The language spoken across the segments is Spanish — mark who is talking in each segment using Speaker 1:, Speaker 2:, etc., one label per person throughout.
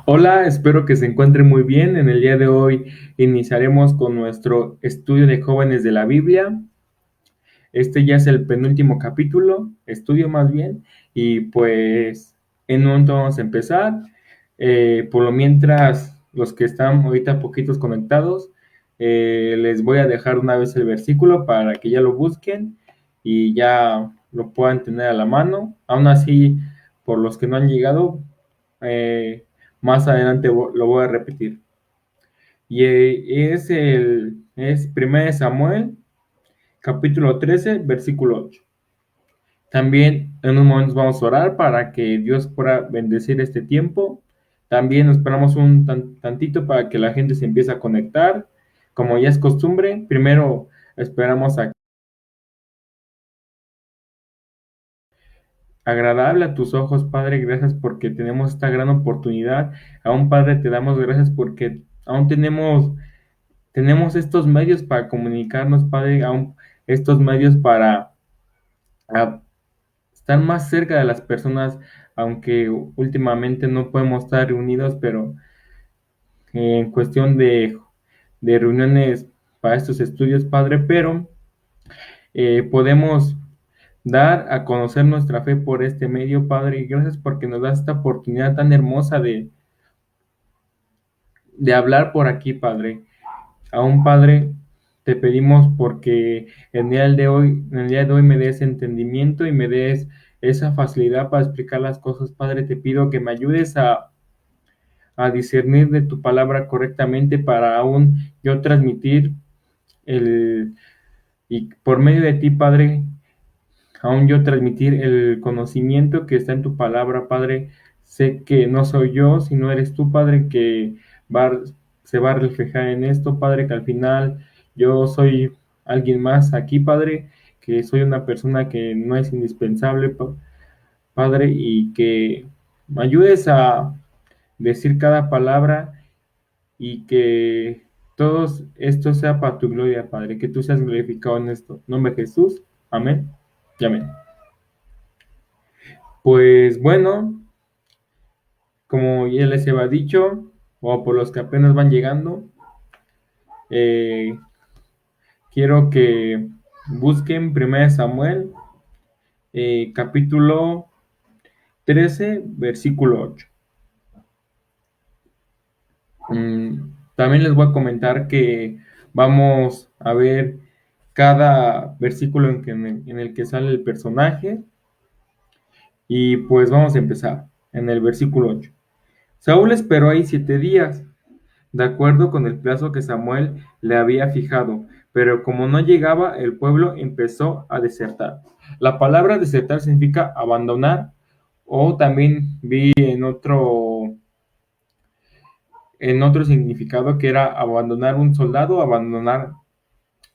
Speaker 1: Hola, espero que se encuentre muy bien. En el día de hoy iniciaremos con nuestro estudio de jóvenes de la Biblia. Este ya es el penúltimo capítulo, estudio más bien, y pues en un momento vamos a empezar. Por lo mientras, los que están ahorita poquitos conectados, les voy a dejar una vez el versículo para que ya lo busquen y ya lo puedan tener a la mano. Aún así, por los que no han llegado, eh, más adelante lo voy a repetir. Y es 1 Samuel, capítulo 13 versículo 8. También en un momento vamos a orar para que Dios pueda bendecir este tiempo. También esperamos un tantito para que la gente se empiece a conectar. Como ya es costumbre, primero esperamos a agradable a tus ojos, Padre. Gracias porque tenemos esta gran oportunidad. Aún, Padre, te damos gracias porque aún tenemos estos medios para comunicarnos, Padre, aún estos medios para estar más cerca de las personas, aunque últimamente no podemos estar reunidos, pero en cuestión de reuniones para estos estudios, Padre, pero podemos dar a conocer nuestra fe por este medio, Padre, y gracias porque nos das esta oportunidad tan hermosa de hablar por aquí, Padre. Aún, Padre, te pedimos porque en el día de hoy me des entendimiento y me des esa facilidad para explicar las cosas, Padre. Te pido que me ayudes a discernir de tu palabra correctamente para aún yo transmitir el, y por medio de ti, Padre, aún yo transmitir el conocimiento que está en tu palabra, Padre. Sé que no soy yo, sino eres tú, Padre, que va, se va a reflejar en esto, Padre, que al final yo soy alguien más aquí, Padre, que soy una persona que no es indispensable, Padre, y que me ayudes a decir cada palabra y que todo esto sea para tu gloria, Padre, que tú seas glorificado en esto. En nombre de Jesús, amén y amén. Pues bueno, como ya les había dicho, o por los que apenas van llegando, eh, quiero que busquen 1 Samuel, capítulo 13 versículo 8. También les voy a comentar que vamos a ver cada versículo en el que sale el personaje. Y pues vamos a empezar en el versículo 8. Saúl esperó ahí 7 días, de acuerdo con el plazo que Samuel le había fijado, pero como no llegaba, el pueblo empezó a desertar. La palabra desertar significa abandonar, o también vi en otro significado que era abandonar un soldado, abandonar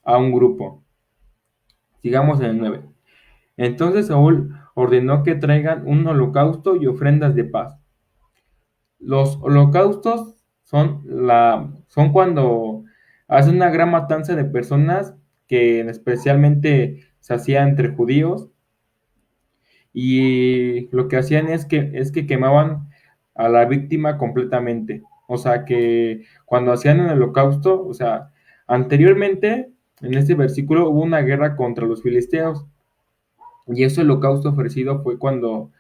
Speaker 1: a un grupo. Sigamos en el 9. Entonces Saúl ordenó que traigan un holocausto y ofrendas de paz. Los holocaustos son cuando hace una gran matanza de personas que especialmente se hacía entre judíos, y lo que hacían es que quemaban a la víctima completamente. O sea que cuando hacían el holocausto, o sea, anteriormente en este versículo hubo una guerra contra los filisteos, y ese holocausto ofrecido fue cuando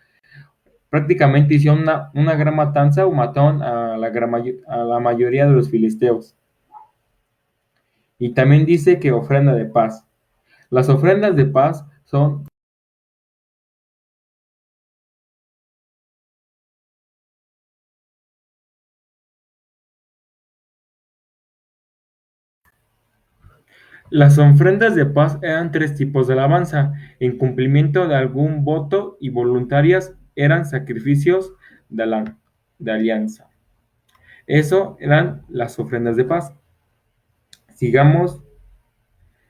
Speaker 1: prácticamente hicieron una gran matanza o mataron a la mayoría de los filisteos. Y también dice que ofrenda de paz. Las ofrendas de paz son Las ofrendas de paz eran tres tipos de alabanza: en cumplimiento de algún voto, y voluntarias eran sacrificios de, de alianza. Eso eran las ofrendas de paz. Sigamos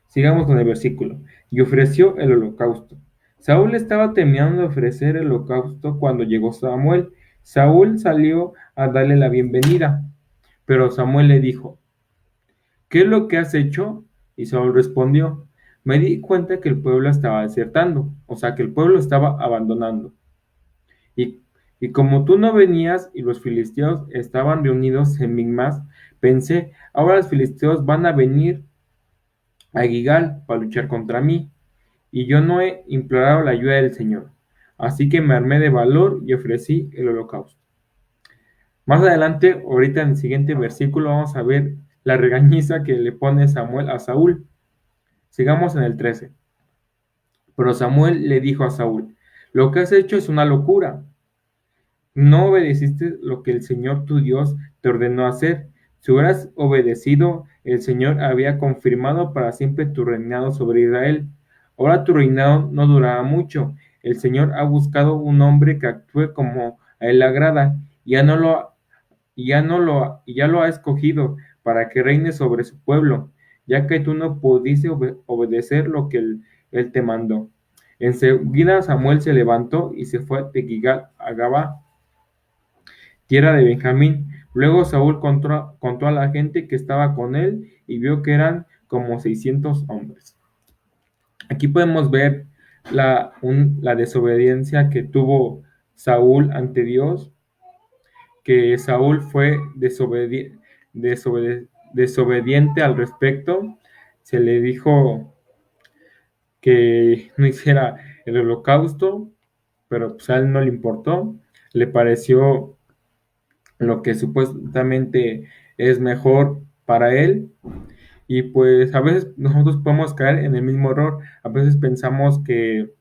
Speaker 1: Sigamos con el versículo. Y ofreció el holocausto. Saúl estaba terminando de ofrecer el holocausto cuando llegó Samuel. Saúl salió a darle la bienvenida, pero Samuel le dijo: ¿qué es lo que has hecho? Y Saúl respondió: me di cuenta que el pueblo estaba desertando, o sea que el pueblo estaba abandonando. Y Y como tú no venías y los filisteos estaban reunidos en Migmas, pensé, ahora los filisteos van a venir a Gigal para luchar contra mí, y yo no he implorado la ayuda del Señor. Así que me armé de valor y ofrecí el holocausto. Más adelante, ahorita en el siguiente versículo, vamos a ver la regañiza que le pone Samuel a Saúl. Sigamos en el 13. Pero Samuel le dijo a Saúl, lo que has hecho es una locura. No obedeciste lo que el Señor tu Dios te ordenó hacer. Si hubieras obedecido, el Señor había confirmado para siempre tu reinado sobre Israel. Ahora tu reinado no durará mucho. El Señor ha buscado un hombre que actúe como a él le agrada, y ya lo ha escogido para que reine sobre su pueblo, ya que tú no pudiste obedecer lo que él te mandó. Enseguida Samuel se levantó y se fue de Gigal a Gabá, tierra de Benjamín. Luego Saúl contó a la gente que estaba con él y vio que eran como 600 hombres. Aquí podemos ver la desobediencia que tuvo Saúl ante Dios, que Saúl fue desobediente al respecto. Se le dijo que no hiciera el holocausto, pero pues a él no le importó. Le pareció lo que supuestamente es mejor para él. Y pues a veces nosotros podemos caer en el mismo error. A veces pensamos que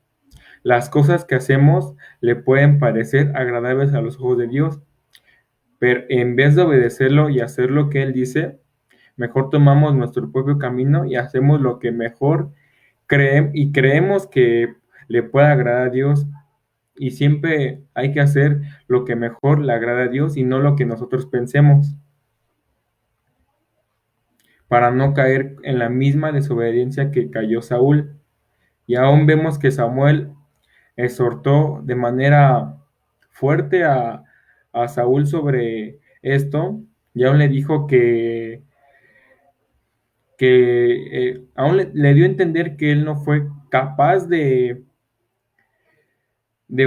Speaker 1: las cosas que hacemos le pueden parecer agradables a los ojos de Dios, pero en vez de obedecerlo y hacer lo que Él dice, mejor tomamos nuestro propio camino y hacemos lo que mejor creemos que le pueda agradar a Dios. Y siempre hay que hacer lo que mejor le agrada a Dios y no lo que nosotros pensemos, para no caer en la misma desobediencia que cayó Saúl. Y aún vemos que Samuel exhortó de manera fuerte a Saúl sobre esto, y aún le dijo que aún le dio a entender que él no fue capaz de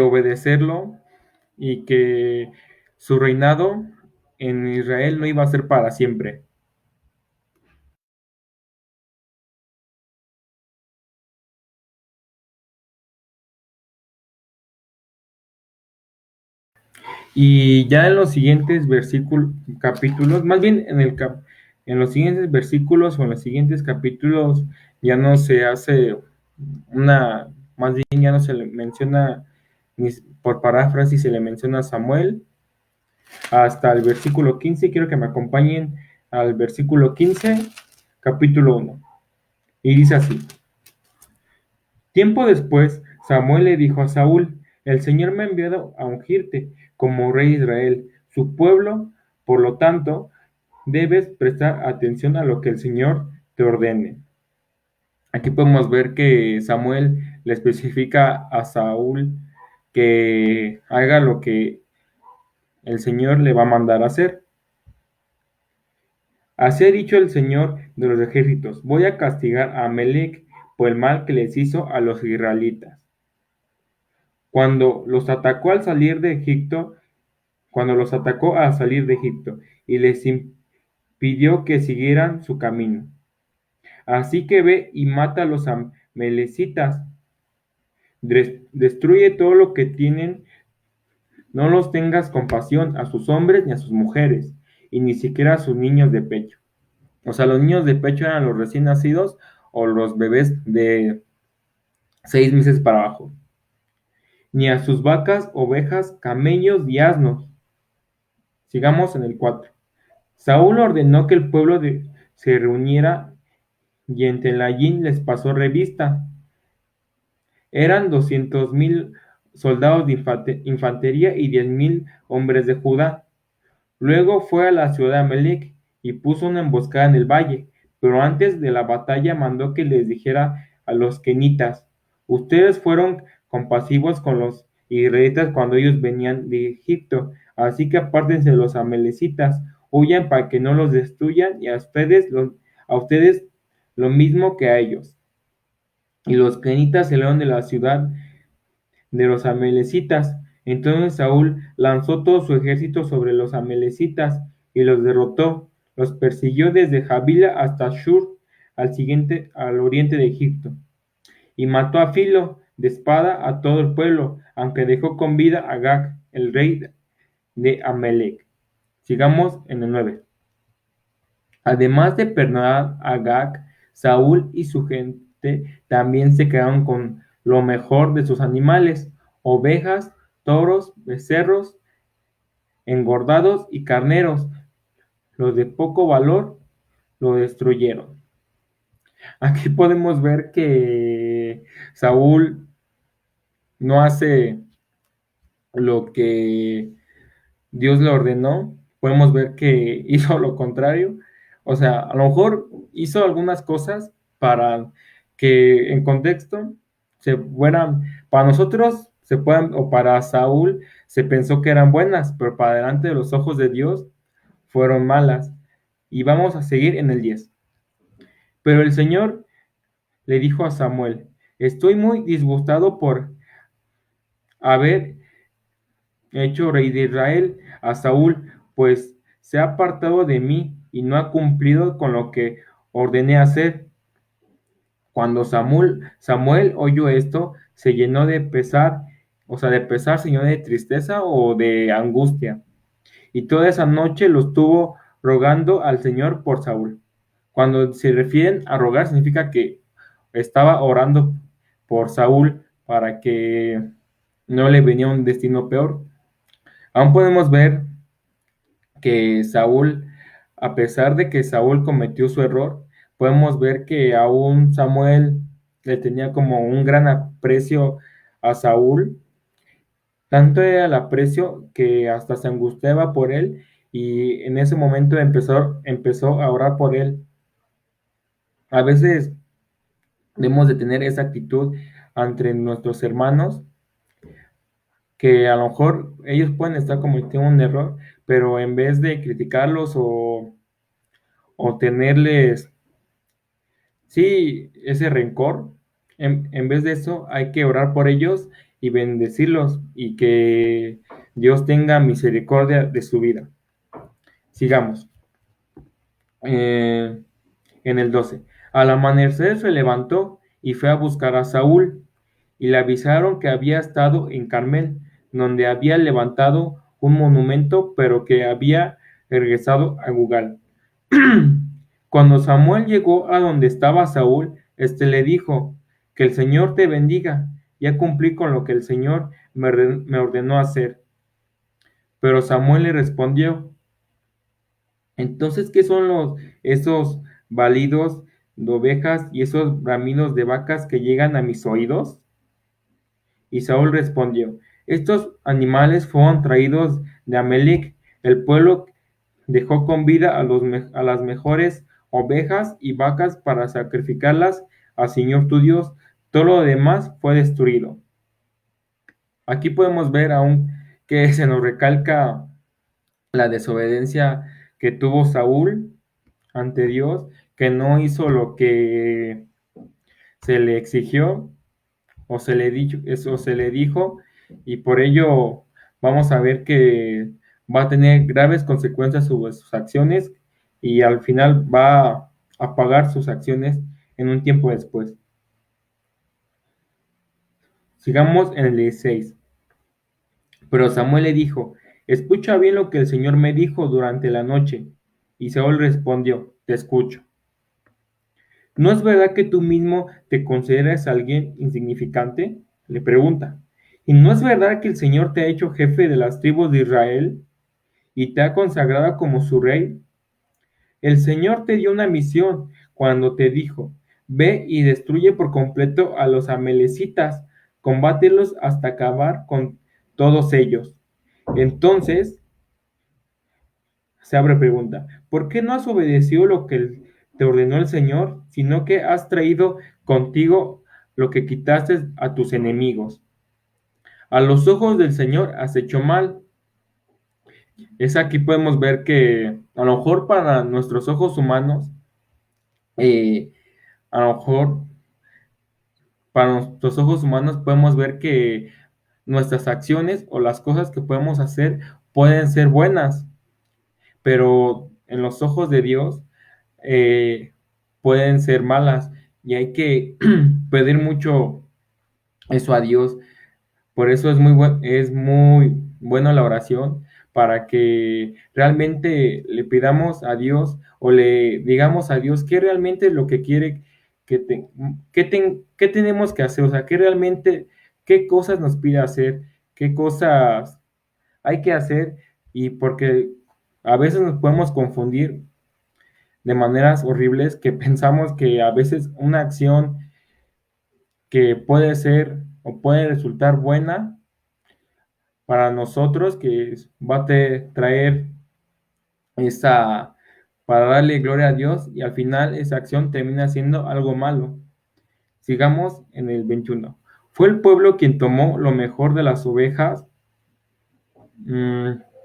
Speaker 1: obedecerlo, y que su reinado en Israel no iba a ser para siempre. Y ya en los siguientes versículos, capítulos, más bien en los siguientes versículos o en los siguientes capítulos, ya no se hace más bien ya no se le menciona, ni por paráfrasis se le menciona a Samuel, hasta el versículo 15. Quiero que me acompañen al versículo 15, capítulo 1. Y dice así: Tiempo después, Samuel le dijo a Saúl, el Señor me ha enviado a ungirte como rey de Israel, su pueblo. Por lo tanto, debes prestar atención a lo que el Señor te ordene. Aquí podemos ver que Samuel le especifica a Saúl que haga lo que el Señor le va a mandar a hacer. Así ha dicho el Señor de los ejércitos: voy a castigar a Amalec por el mal que les hizo a los israelitas cuando los atacó al salir de Egipto, cuando los atacó al salir de Egipto, y les impidió que siguieran su camino. Así que ve y mata a los amalecitas, destruye todo lo que tienen, no los tengas compasión a sus hombres ni a sus mujeres, y ni siquiera a sus niños de pecho. O sea, los niños de pecho eran los recién nacidos o los bebés de 6 meses para abajo, ni a sus vacas, ovejas, camellos y asnos. Sigamos en el 4. Saúl ordenó que el pueblo se reuniera, y en Telayín les pasó revista. Eran 200,000 soldados de infantería y 10,000 hombres de Judá. Luego fue a la ciudad de Amalec y puso una emboscada en el valle, pero antes de la batalla mandó que les dijera a los kenitas: ustedes fueron compasivos con los israelitas cuando ellos venían de Egipto, así que apártense de los amalecitas, huyan para que no los destruyan, y a ustedes lo mismo que a ellos. Y los kenitas salieron de la ciudad de los amalecitas Entonces Saúl lanzó todo su ejército sobre los amalecitas y los derrotó. Los persiguió desde Javila hasta Shur, al oriente de Egipto, y mató a filo de espada a todo el pueblo, aunque dejó con vida a Agag, el rey de Amalec. Sigamos en el 9. Además de perdonar a Agag, Saúl y su gente también se quedaron con lo mejor de sus animales, ovejas, toros, becerros, engordados y carneros. Los de poco valor lo destruyeron. Aquí podemos ver que Saúl no hace lo que Dios le ordenó. Podemos ver que hizo lo contrario. O sea, a lo mejor hizo algunas cosas para que en contexto se fueran, para nosotros se puedan, o para Saúl se pensó que eran buenas, pero para delante de los ojos de Dios fueron malas. Y vamos a seguir en el 10. Pero el Señor le dijo a Samuel: estoy muy disgustado por haber hecho rey de Israel a Saúl, pues se ha apartado de mí y no ha cumplido con lo que ordené hacer. Cuando Samuel oyó esto, se llenó de pesar, o sea, de pesar, se llenó de tristeza o de angustia. Y toda esa noche lo estuvo rogando al Señor por Saúl. Cuando se refieren a rogar, significa que estaba orando por Saúl para que no le venía un destino peor. Aún podemos ver que Saúl, a pesar de que Saúl cometió su error, podemos ver que aún Samuel le tenía como un gran aprecio a Saúl. Tanto era el aprecio que hasta se angustiaba por él y en ese momento empezó a orar por él. A veces debemos de tener esa actitud ante nuestros hermanos, que a lo mejor ellos pueden estar cometiendo un error, pero en vez de criticarlos o tenerles, sí, ese rencor, en vez de eso hay que orar por ellos y bendecirlos y que Dios tenga misericordia de su vida. Sigamos. Eh, en el 12. Al amanecer se levantó y fue a buscar a Saúl, y le avisaron que había estado en Carmel, donde había levantado un monumento, pero que había regresado a Gugal. Cuando Samuel llegó a donde estaba Saúl, le dijo: que el Señor te bendiga, ya cumplí con lo que el Señor me ordenó hacer. Pero Samuel le respondió: entonces, ¿qué son esos balidos de ovejas y esos bramidos de vacas que llegan a mis oídos? Y Saúl respondió: estos animales fueron traídos de Amalec. El pueblo dejó con vida a las mejores ovejas y vacas para sacrificarlas al Señor tu Dios. Todo lo demás fue destruido. Aquí podemos ver aún que se nos recalca la desobediencia que tuvo Saúl ante Dios, que no hizo lo que se le exigió o se le dijo, y por ello vamos a ver que va a tener graves consecuencias sobre sus acciones y al final va a pagar sus acciones en un tiempo después. Sigamos en el 16. Pero Samuel le dijo: escucha bien lo que el Señor me dijo durante la noche. Y Saúl respondió: te escucho. ¿No es verdad que tú mismo te consideras alguien insignificante? Le pregunta. ¿Y no es verdad que el Señor te ha hecho jefe de las tribus de Israel y te ha consagrado como su rey? El Señor te dio una misión cuando te dijo: ve y destruye por completo a los amalecitas, combátelos hasta acabar con todos ellos. Entonces, se abre pregunta: ¿por qué no has obedecido lo que te ordenó el Señor, sino que has traído contigo lo que quitaste a tus enemigos? A los ojos del Señor has hecho mal. Es aquí podemos ver que a lo mejor para nuestros ojos humanos, eh, a lo mejor para nuestros ojos humanos podemos ver que nuestras acciones o las cosas que podemos hacer pueden ser buenas, pero en los ojos de Dios eh, pueden ser malas y hay que pedir mucho eso a Dios. Por eso es muy buena la oración, para que realmente le pidamos a Dios o le digamos a Dios qué realmente es lo que quiere que qué tenemos que hacer, o sea, qué realmente, qué cosas nos pide hacer, qué cosas hay que hacer, y porque a veces nos podemos confundir de maneras horribles, que pensamos que a veces una acción que puede ser o puede resultar buena para nosotros, que va a traer esa, para darle gloria a Dios, y al final esa acción termina siendo algo malo. Sigamos en el 21. Fue el pueblo quien tomó lo mejor de las ovejas.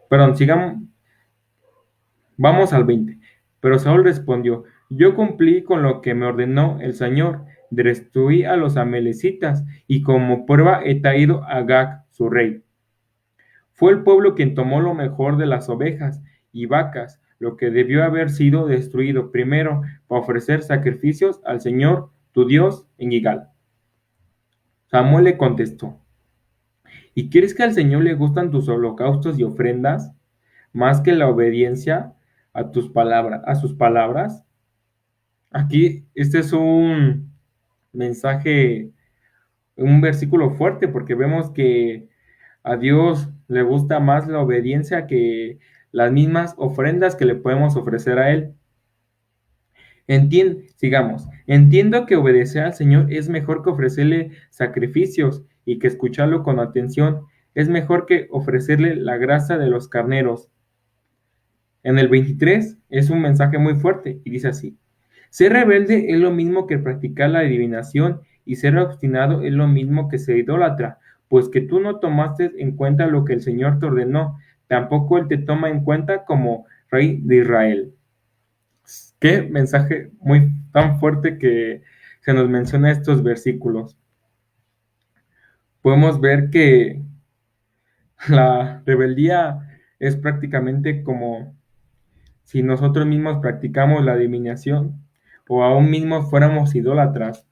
Speaker 1: Perdón, sigamos, vamos al 20. Pero Saúl respondió: yo cumplí con lo que me ordenó el Señor, destruí a los amalecitas, y como prueba he traído a Agag, su rey. Fue el pueblo quien tomó lo mejor de las ovejas y vacas, lo que debió haber sido destruido primero, para ofrecer sacrificios al Señor tu Dios en Gigal. Samuel le contestó: ¿y crees que al Señor le gustan tus holocaustos y ofrendas más que la obediencia a tus palabras, a sus palabras? Aquí este es un mensaje, un versículo fuerte, porque vemos que a Dios le gusta más la obediencia que las mismas ofrendas que le podemos ofrecer a Él. Sigamos. Entiendo que obedecer al Señor es mejor que ofrecerle sacrificios, y que escucharlo con atención es mejor que ofrecerle la grasa de los carneros. En el 23 es un mensaje muy fuerte y dice así: ser rebelde es lo mismo que practicar la adivinación, y ser obstinado es lo mismo que ser idólatra, pues que tú no tomaste en cuenta lo que el Señor te ordenó, tampoco Él te toma en cuenta como rey de Israel. Qué mensaje muy tan fuerte que se nos menciona estos versículos. Podemos ver que la rebeldía es prácticamente como si nosotros mismos practicamos la adivinación, o aún mismos fuéramos idólatras.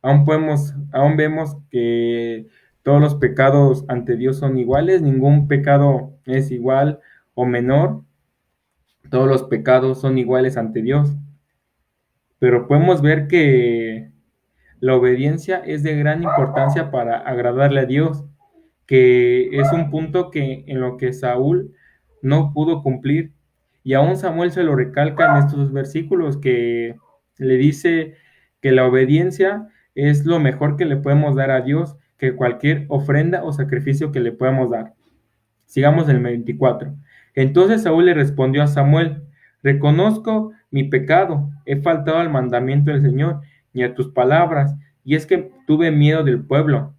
Speaker 1: Aún vemos que todos los pecados ante Dios son iguales, ningún pecado es igual o menor, todos los pecados son iguales ante Dios. Pero podemos ver que la obediencia es de gran importancia para agradarle a Dios, que es un punto que en lo que Saúl no pudo cumplir. Y aún Samuel se lo recalca en estos versículos, que le dice que la obediencia es lo mejor que le podemos dar a Dios, que cualquier ofrenda o sacrificio que le podamos dar. Sigamos en el 24. Entonces Saúl le respondió a Samuel: reconozco mi pecado, he faltado al mandamiento del Señor y a tus palabras, y es que tuve miedo del pueblo.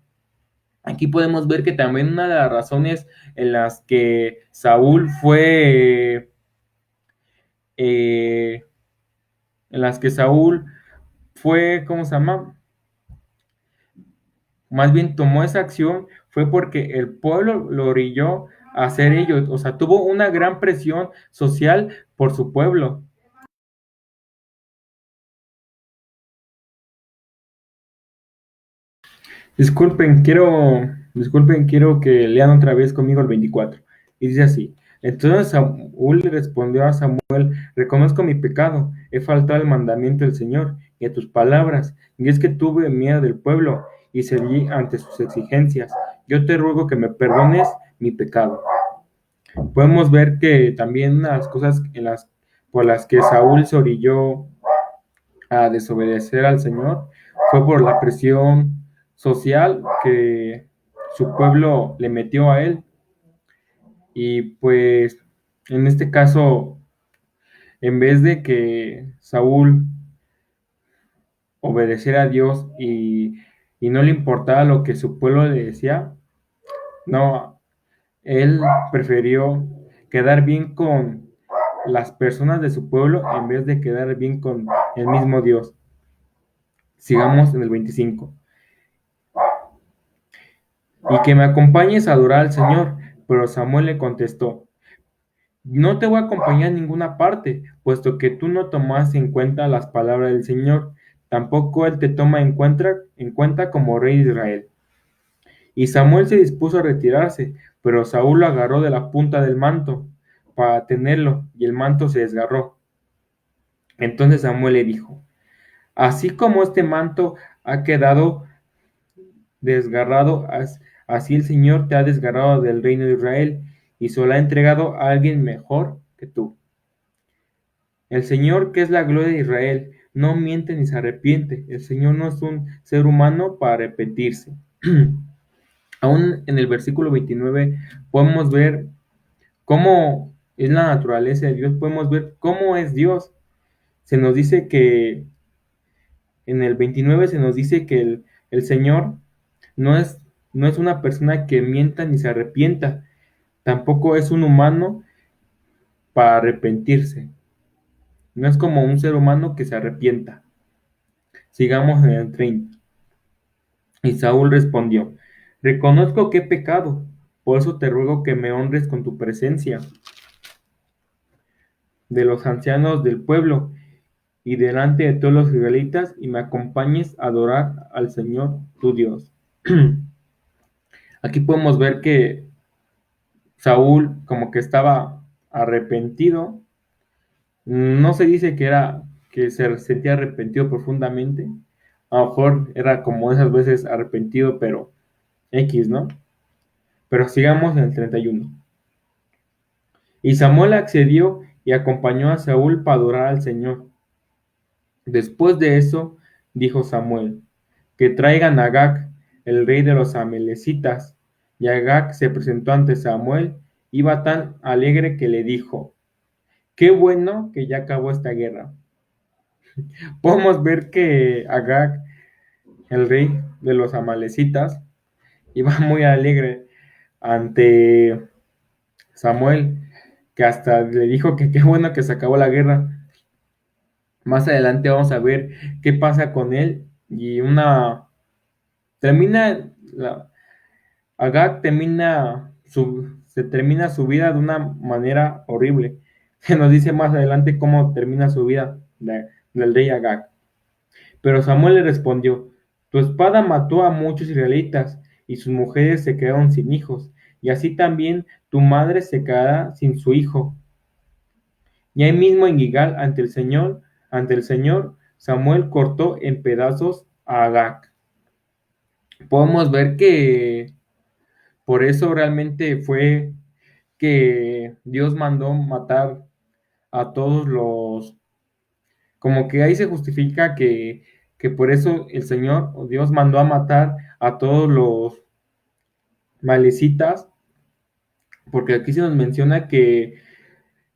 Speaker 1: Aquí podemos ver que también una de las razones en las que Saúl fue, en las que Saúl fue, ¿cómo se llama? Más bien tomó esa acción, fue porque el pueblo lo orilló a hacer ello, o sea, tuvo una gran presión social por su pueblo. Disculpen, quiero que lean otra vez conmigo el 24. Y dice así: entonces Saúl le respondió a Samuel: reconozco mi pecado, he faltado al mandamiento del Señor y a tus palabras, y es que tuve miedo del pueblo y cedí ante sus exigencias. Yo te ruego que me perdones mi pecado. Podemos ver que también una de las cosas por las que Saúl se orilló a desobedecer al Señor fue por la presión social que su pueblo le metió a él. Y pues en este caso, en vez de que Saúl obedeciera a Dios y no le importaba lo que su pueblo le decía, no, él prefirió quedar bien con las personas de su pueblo en vez de quedar bien con el mismo Dios. Sigamos en el 25. y que me acompañes a adorar al Señor. Pero Samuel le contestó: no te voy a acompañar a ninguna parte, puesto que tú no tomas en cuenta las palabras del Señor, tampoco Él te toma en cuenta como rey de Israel. Y Samuel se dispuso a retirarse, pero Saúl lo agarró de la punta del manto para tenerlo, y el manto se desgarró. Entonces Samuel le dijo: así como este manto ha quedado desgarrado, así el Señor te ha desgarrado del reino de Israel, y se lo ha entregado a alguien mejor que tú. El Señor, que es la gloria de Israel, no miente ni se arrepiente. El Señor no es un ser humano para arrepentirse. Aún en el versículo 29 podemos ver cómo es la naturaleza de Dios, podemos ver cómo es Dios. Se nos dice que en el 29 se nos dice que el Señor no es, no es una persona que mienta ni se arrepienta, tampoco es un humano para arrepentirse. No es como un ser humano que se arrepienta. Sigamos en el 30. Y Saúl respondió: reconozco que he pecado, por eso te ruego que me honres con tu presencia de los ancianos del pueblo y delante de todos los israelitas, y me acompañes a adorar al Señor tu Dios. Aquí podemos ver que Saúl como que estaba arrepentido. No se dice que se sentía arrepentido profundamente. A lo mejor era como esas veces arrepentido, pero X, ¿no? Pero sigamos en el 31. Y Samuel accedió y acompañó a Saúl para adorar al Señor. Después de eso, dijo Samuel: que traigan a Agag, el rey de los amalecitas. Y Agag se presentó ante Samuel, iba tan alegre que le dijo: qué bueno que ya acabó esta guerra. Podemos ver que Agag, el rey de los amalecitas, iba muy alegre ante Samuel, que hasta le dijo que qué bueno que se acabó la guerra. Más adelante vamos a ver qué pasa con él y termina la, Agag se termina su vida de una manera horrible. Se nos dice más adelante cómo termina su vida del rey Agag. Pero Samuel le respondió: tu espada mató a muchos israelitas y sus mujeres se quedaron sin hijos, y así también tu madre se quedará sin su hijo. Y ahí mismo en Gigal, ante el Señor, Samuel cortó en pedazos a Agag. Podemos ver que por eso realmente fue que Dios mandó matar a todos como que ahí se justifica que por eso el Señor o Dios mandó a matar a todos los malecitas, porque aquí se nos menciona que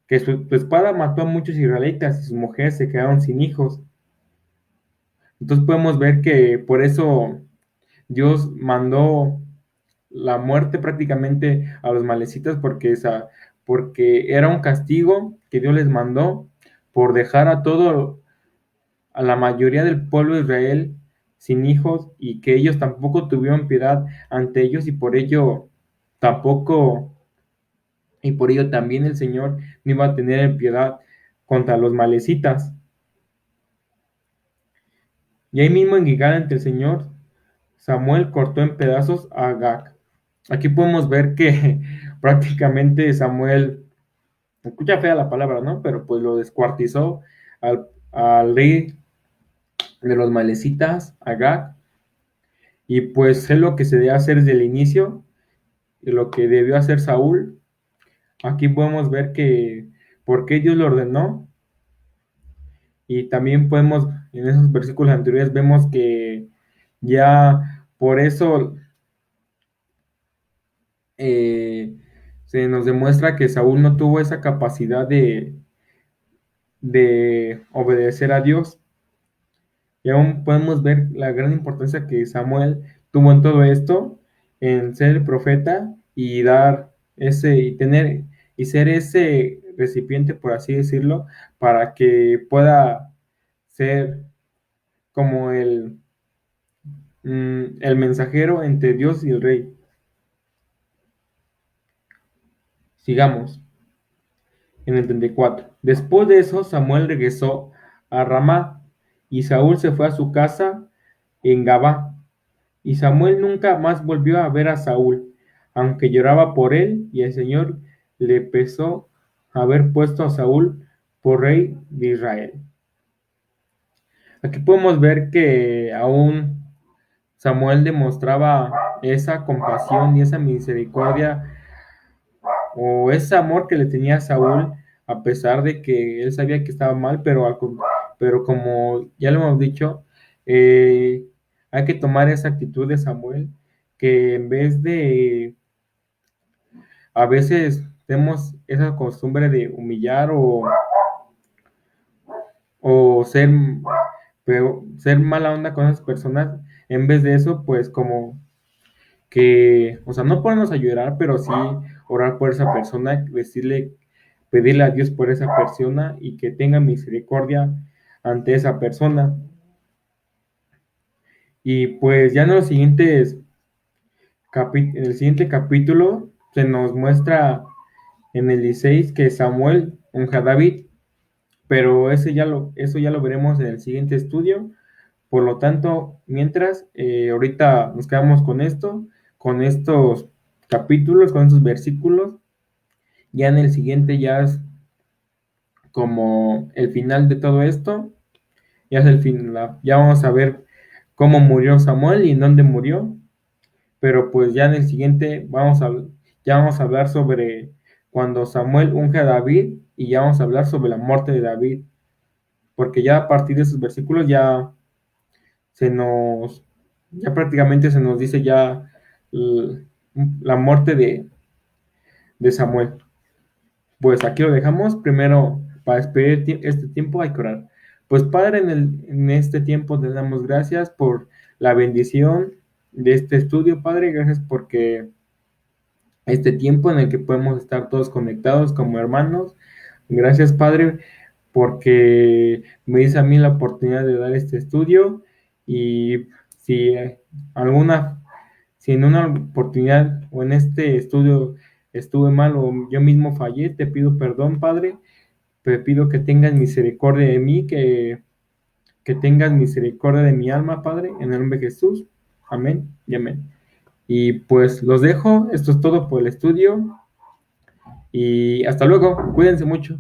Speaker 1: su espada mató a muchos israelitas y sus mujeres se quedaron sin hijos. Entonces podemos ver que por eso Dios mandó la muerte prácticamente a los malecitas, porque era un castigo que Dios les mandó por dejar a la mayoría del pueblo de Israel sin hijos, y que ellos tampoco tuvieron piedad ante ellos, tampoco, y por ello también el Señor no iba a tener piedad contra los malecitas. Y ahí mismo en Gilgal ante el Señor, Samuel cortó en pedazos a Agag. Aquí podemos ver que prácticamente Samuel, escucha fea la palabra, ¿no? Pero pues lo descuartizó al rey de los malecitas, Agag, y pues es lo que se debe hacer desde el inicio, y lo que debió hacer Saúl. Aquí podemos ver que por qué Dios lo ordenó, y también podemos, en esos versículos anteriores, vemos que ya por eso eh, se nos demuestra que Saúl no tuvo esa capacidad de obedecer a Dios. Y aún podemos ver la gran importancia que Samuel tuvo en todo esto, en ser el profeta y dar y ser ese recipiente, por así decirlo, para que pueda ser como el mensajero entre Dios y el rey. Sigamos. En el 34. Después de eso, Samuel regresó a Ramá y Saúl se fue a su casa en Gabá. Y Samuel nunca más volvió a ver a Saúl, aunque lloraba por él, y el Señor le pesó haber puesto a Saúl por rey de Israel. Aquí podemos ver que aún Samuel demostraba esa compasión y esa misericordia o ese amor que le tenía a Saúl, a pesar de que él sabía que estaba mal, pero como ya lo hemos dicho, eh, hay que tomar esa actitud de Samuel, que en vez de, a veces tenemos esa costumbre de humillar o ser mala onda con esas personas, en vez de eso, pues como que, o sea, no ponernos a llorar, pero sí orar por esa persona, pedirle a Dios por esa persona y que tenga misericordia ante esa persona. Y pues ya en el siguiente capítulo se nos muestra en el 16 que Samuel unge a David, pero eso ya lo veremos en el siguiente estudio. Por lo tanto, mientras, ahorita nos quedamos con esto, con estos capítulos, con estos versículos. Ya en el siguiente ya es como el final de todo esto. Ya es el fin, ya vamos a ver cómo murió Samuel y en dónde murió. Pero pues ya en el siguiente ya vamos a hablar sobre cuando Samuel unge a David y ya vamos a hablar sobre la muerte de David. Porque ya a partir de esos versículos se nos, ya prácticamente se nos dice ya l- la muerte de Samuel. Pues aquí lo dejamos. Primero, para despedir este tiempo hay que orar. Pues Padre, en este tiempo te damos gracias por la bendición de este estudio, Padre. Gracias porque este tiempo en el que podemos estar todos conectados como hermanos. Gracias, Padre, porque me dice a mí la oportunidad de dar este estudio y si alguna, si en una oportunidad o en este estudio estuve mal o yo mismo fallé, te pido perdón, Padre, te pido que tengas misericordia de mí, que tengas misericordia de mi alma, Padre, en el nombre de Jesús. Amén y amén. Y pues los dejo, esto es todo por el estudio y hasta luego, cuídense mucho.